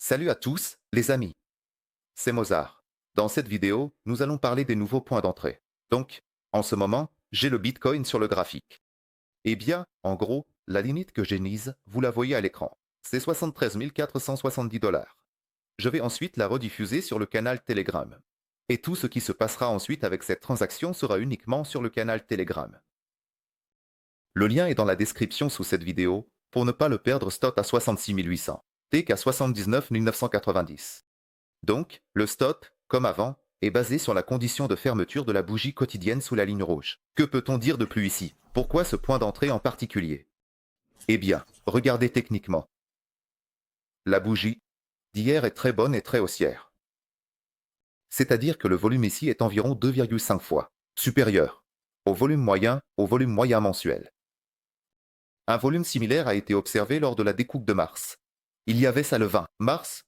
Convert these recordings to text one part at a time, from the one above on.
Salut à tous, les amis. C'est Mozart. Dans cette vidéo, nous allons parler des nouveaux points d'entrée. Donc, en ce moment, j'ai le Bitcoin sur le graphique. Eh bien, en gros, la limite que j'ai mise, vous la voyez à l'écran. C'est 73 470 dollars. Je vais ensuite la rediffuser sur le canal Telegram. Et tout ce qui se passera ensuite avec cette transaction sera uniquement sur le canal Telegram. Le lien est dans la description sous cette vidéo pour ne pas le perdre. Stot à 66 800, TEC à 79 990. Donc, le stop, comme avant, est basé sur la condition de fermeture de la bougie quotidienne sous la ligne rouge. Que peut-on dire de plus ici? Pourquoi ce point d'entrée en particulier? Eh bien, regardez techniquement. La bougie d'hier est très bonne et très haussière. C'est-à-dire que le volume ici est environ 2,5 fois supérieur au volume moyen mensuel. Un volume similaire a été observé lors de la découpe de mars. Il y avait ça le 20 mars.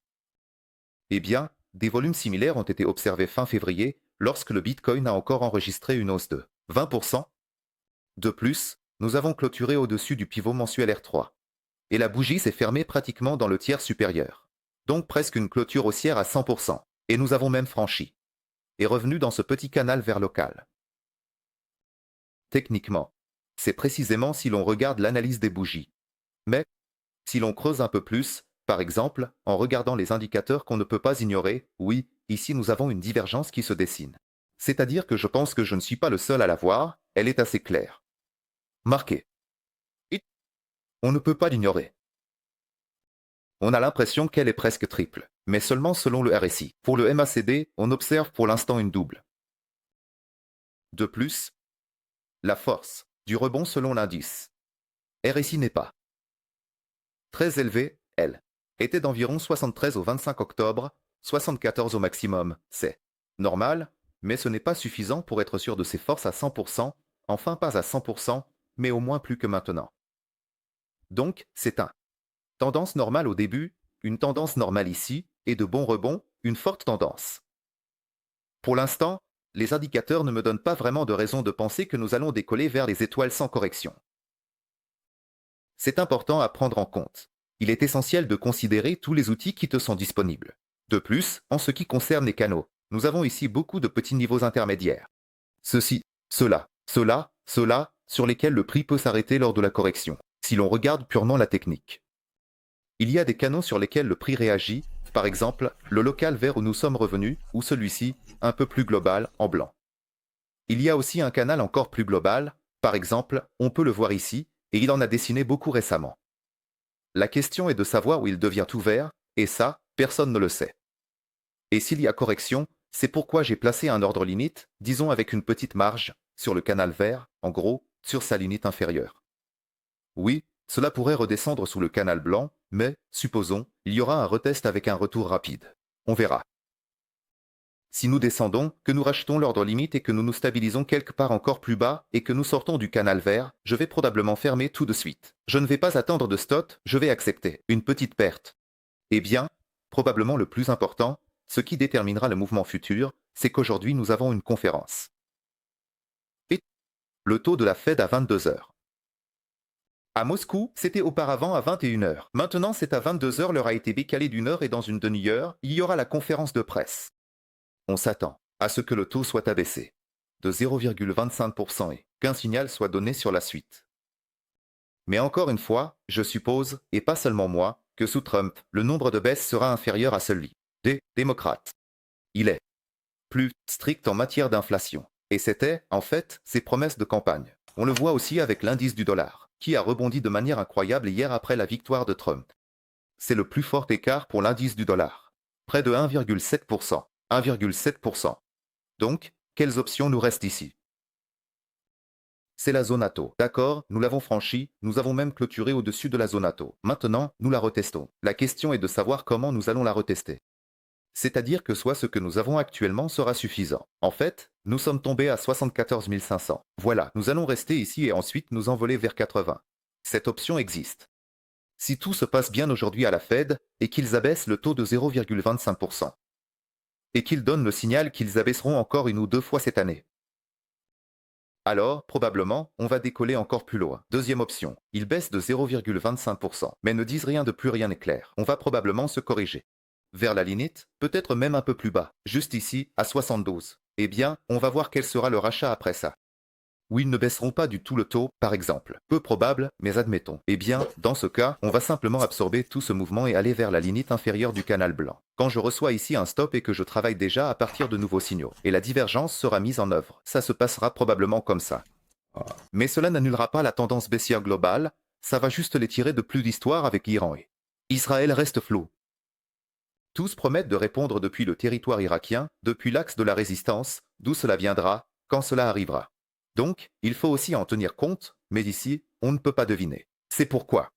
Eh bien, des volumes similaires ont été observés fin février, lorsque le Bitcoin a encore enregistré une hausse de 20%. De plus, nous avons clôturé au-dessus du pivot mensuel R3. Et la bougie s'est fermée pratiquement dans le tiers supérieur. Donc presque une clôture haussière à 100%. Et nous avons même franchi. Et revenu dans ce petit canal vert local. Techniquement, c'est précisément si l'on regarde l'analyse des bougies. Mais, si l'on creuse un peu plus, par exemple, en regardant les indicateurs qu'on ne peut pas ignorer, oui, ici nous avons une divergence qui se dessine. C'est-à-dire que je pense que je ne suis pas le seul à la voir, elle est assez claire. Marquée. Et on ne peut pas l'ignorer. On a l'impression qu'elle est presque triple, mais seulement selon le RSI. Pour le MACD, on observe pour l'instant une double. De plus, la force du rebond selon l'indice RSI n'est pas très élevée, elle était d'environ 73 au 25 octobre, 74 au maximum. C'est normal, mais ce n'est pas suffisant pour être sûr de ses forces à 100%, enfin pas à 100%, mais au moins plus que maintenant. Donc, c'est un tendance normale au début, une tendance normale ici, et de bons rebonds, une forte tendance. Pour l'instant, les indicateurs ne me donnent pas vraiment de raison de penser que nous allons décoller vers les étoiles sans correction. C'est important à prendre en compte. Il est essentiel de considérer tous les outils qui te sont disponibles. De plus, en ce qui concerne les canaux, nous avons ici beaucoup de petits niveaux intermédiaires. Ceci, cela, sur lesquels le prix peut s'arrêter lors de la correction, si l'on regarde purement la technique. Il y a des canaux sur lesquels le prix réagit, par exemple, le local vers où nous sommes revenus, ou celui-ci, un peu plus global, en blanc. Il y a aussi un canal encore plus global, par exemple, on peut le voir ici, et il en a dessiné beaucoup récemment. La question est de savoir où il devient tout vert, et ça, personne ne le sait. Et s'il y a correction, c'est pourquoi j'ai placé un ordre limite, disons avec une petite marge, sur le canal vert, en gros, sur sa limite inférieure. Oui, cela pourrait redescendre sous le canal blanc, mais, supposons, il y aura un retest avec un retour rapide. On verra. Si nous descendons, que nous rachetons l'ordre limite et que nous nous stabilisons quelque part encore plus bas et que nous sortons du canal vert, je vais probablement fermer tout de suite. Je ne vais pas attendre de stop, je vais accepter une petite perte. Eh bien, probablement le plus important, ce qui déterminera le mouvement futur, c'est qu'aujourd'hui nous avons une conférence. Et le taux de la Fed à 22 heures. À Moscou, c'était auparavant à 21 heures. Maintenant, c'est à 22 heures, l'heure a été décalée d'une heure et dans une demi-heure, il y aura la conférence de presse. On s'attend à ce que le taux soit abaissé de 0,25% et qu'un signal soit donné sur la suite. Mais encore une fois, je suppose, et pas seulement moi, que sous Trump, le nombre de baisses sera inférieur à celui des démocrates. Il est plus strict en matière d'inflation. Et c'était, en fait, ses promesses de campagne. On le voit aussi avec l'indice du dollar, qui a rebondi de manière incroyable hier après la victoire de Trump. C'est le plus fort écart pour l'indice du dollar. Près de 1,7%. 1,7%. Donc, quelles options nous restent ici? C'est la zone ATO. D'accord, nous l'avons franchie, nous avons même clôturé au-dessus de la zone ATO. Maintenant, nous la retestons. La question est de savoir comment nous allons la retester. C'est-à-dire que soit ce que nous avons actuellement sera suffisant. En fait, nous sommes tombés à 74 500. Voilà, nous allons rester ici et ensuite nous envoler vers 80. Cette option existe. Si tout se passe bien aujourd'hui à la Fed et qu'ils abaissent le taux de 0,25%. Et qu'ils donnent le signal qu'ils abaisseront encore une ou deux fois cette année. Alors, probablement, on va décoller encore plus loin. Deuxième option, ils baissent de 0,25%, mais ne disent rien de plus, rien n'est clair. On va probablement se corriger. vers la limite, peut-être même un peu plus bas, juste ici, à 72. Eh bien, on va voir quel sera le rachat après ça. Ou ils ne baisseront pas du tout le taux, par exemple. Peu probable, mais admettons. Eh bien, dans ce cas, on va simplement absorber tout ce mouvement et aller vers la limite inférieure du canal blanc. Quand je reçois ici un stop et que je travaille déjà à partir de nouveaux signaux, et la divergence sera mise en œuvre, ça se passera probablement comme ça. Mais cela n'annulera pas la tendance baissière globale, ça va juste les tirer de plus d'histoire avec l'Iran et Israël reste flou. Tous promettent de répondre depuis le territoire irakien, depuis l'axe de la résistance, d'où cela viendra, quand cela arrivera. Donc, il faut aussi en tenir compte, mais ici, on ne peut pas deviner. C'est pourquoi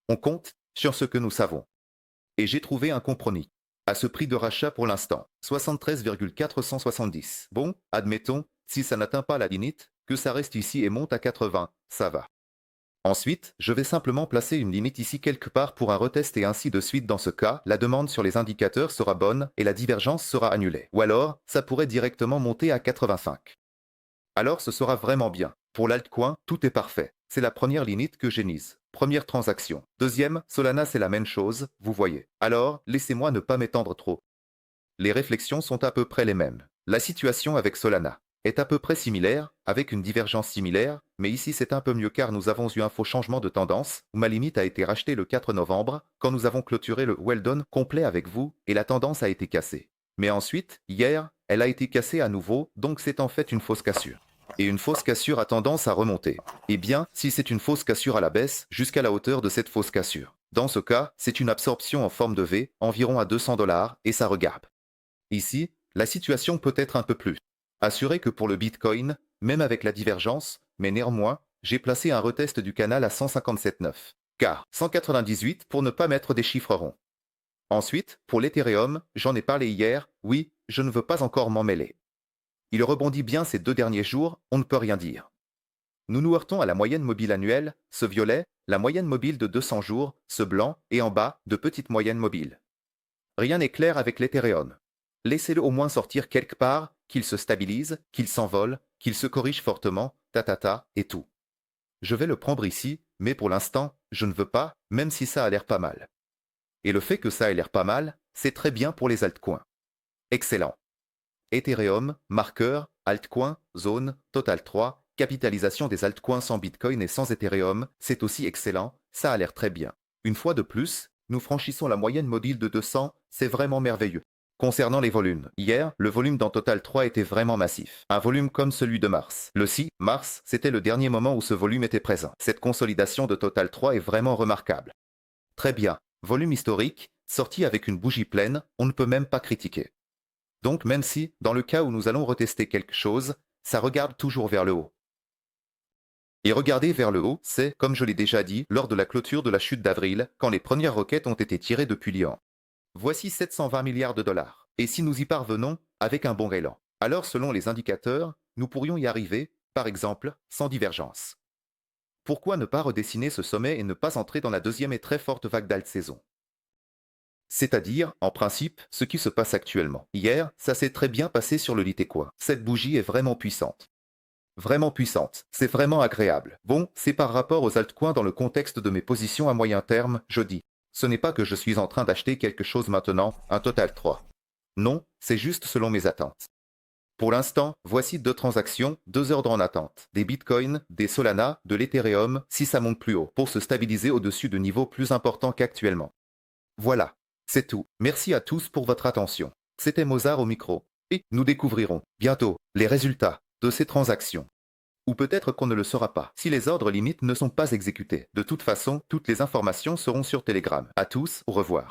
on compte sur ce que nous savons. Et j'ai trouvé un compromis. À ce prix de rachat pour l'instant, 73,470. Bon, admettons, si ça n'atteint pas la limite, que ça reste ici et monte à 80, ça va. Ensuite, je vais simplement placer une limite ici quelque part pour un retest et ainsi de suite. Dans ce cas, la demande sur les indicateurs sera bonne et la divergence sera annulée. Ou alors, ça pourrait directement monter à 85. Alors ce sera vraiment bien. Pour l'altcoin, tout est parfait. C'est la première limite que j'ai mise. Première transaction. Deuxième, Solana c'est la même chose, vous voyez. Alors, laissez-moi ne pas m'étendre trop. Les réflexions sont à peu près les mêmes. La situation avec Solana est à peu près similaire, avec une divergence similaire, mais ici c'est un peu mieux car nous avons eu un faux changement de tendance, où ma limite a été rachetée le 4 novembre, quand nous avons clôturé le well done complet avec vous, et la tendance a été cassée. Mais ensuite, hier, elle a été cassée à nouveau, donc c'est en fait une fausse cassure. Et une fausse cassure a tendance à remonter. Eh bien, si c'est une fausse cassure à la baisse, jusqu'à la hauteur de cette fausse cassure. Dans ce cas, c'est une absorption en forme de V, environ à 200 $, et ça regarde. Ici, la situation peut être un peu plus assurée que pour le Bitcoin, même avec la divergence, mais néanmoins, j'ai placé un retest du canal à 157,9. Car 198 pour ne pas mettre des chiffres ronds. Ensuite, pour l'Ethereum, j'en ai parlé hier, oui, je ne veux pas encore m'en mêler. Il rebondit bien ces 2 derniers jours, on ne peut rien dire. Nous nous heurtons à la moyenne mobile annuelle, ce violet, la moyenne mobile de 200 jours, ce blanc, et en bas, de petites moyennes mobiles. Rien n'est clair avec l'Ethereum. Laissez-le au moins sortir quelque part, qu'il se stabilise, qu'il s'envole, qu'il se corrige fortement, et tout. Je vais le prendre ici, mais pour l'instant, je ne veux pas, même si ça a l'air pas mal. Et le fait que ça ait l'air pas mal, c'est très bien pour les altcoins. Excellent. Ethereum, marqueur, altcoin, zone, total 3, capitalisation des altcoins sans Bitcoin et sans Ethereum, c'est aussi excellent, ça a l'air très bien. Une fois de plus, nous franchissons la moyenne mobile de 200, c'est vraiment merveilleux. Concernant les volumes, hier, le volume dans Total 3 était vraiment massif. Un volume comme celui de mars. Le 6 mars, c'était le dernier moment où ce volume était présent. Cette consolidation de Total 3 est vraiment remarquable. Très bien. Volume historique, sorti avec une bougie pleine, on ne peut même pas critiquer. Donc même si, dans le cas où nous allons retester quelque chose, ça regarde toujours vers le haut. Et regarder vers le haut, c'est, comme je l'ai déjà dit, lors de la clôture de la chute d'avril, quand les premières roquettes ont été tirées depuis Lyon. Voici 720 milliards de dollars. Et si nous y parvenons, avec un bon élan, alors selon les indicateurs, nous pourrions y arriver, par exemple, sans divergence. Pourquoi ne pas redessiner ce sommet et ne pas entrer dans la deuxième et très forte vague d'alt-saison? C'est-à-dire, en principe, ce qui se passe actuellement. Hier, ça s'est très bien passé sur le Litécoin. Cette bougie est vraiment puissante. Vraiment puissante. C'est vraiment agréable. Bon, c'est par rapport aux altcoins dans le contexte de mes positions à moyen terme, je dis. Ce n'est pas que je suis en train d'acheter quelque chose maintenant, un Total 3. Non, c'est juste selon mes attentes. Pour l'instant, voici 2 transactions, 2 ordres en attente. Des bitcoins, des Solana, de l'Ethereum, si ça monte plus haut, pour se stabiliser au-dessus de niveaux plus importants qu'actuellement. Voilà, c'est tout. Merci à tous pour votre attention. C'était Mozart au micro. Et nous découvrirons, bientôt, les résultats de ces transactions. Ou peut-être qu'on ne le saura pas, si les ordres limites ne sont pas exécutés. De toute façon, toutes les informations seront sur Telegram. À tous, au revoir.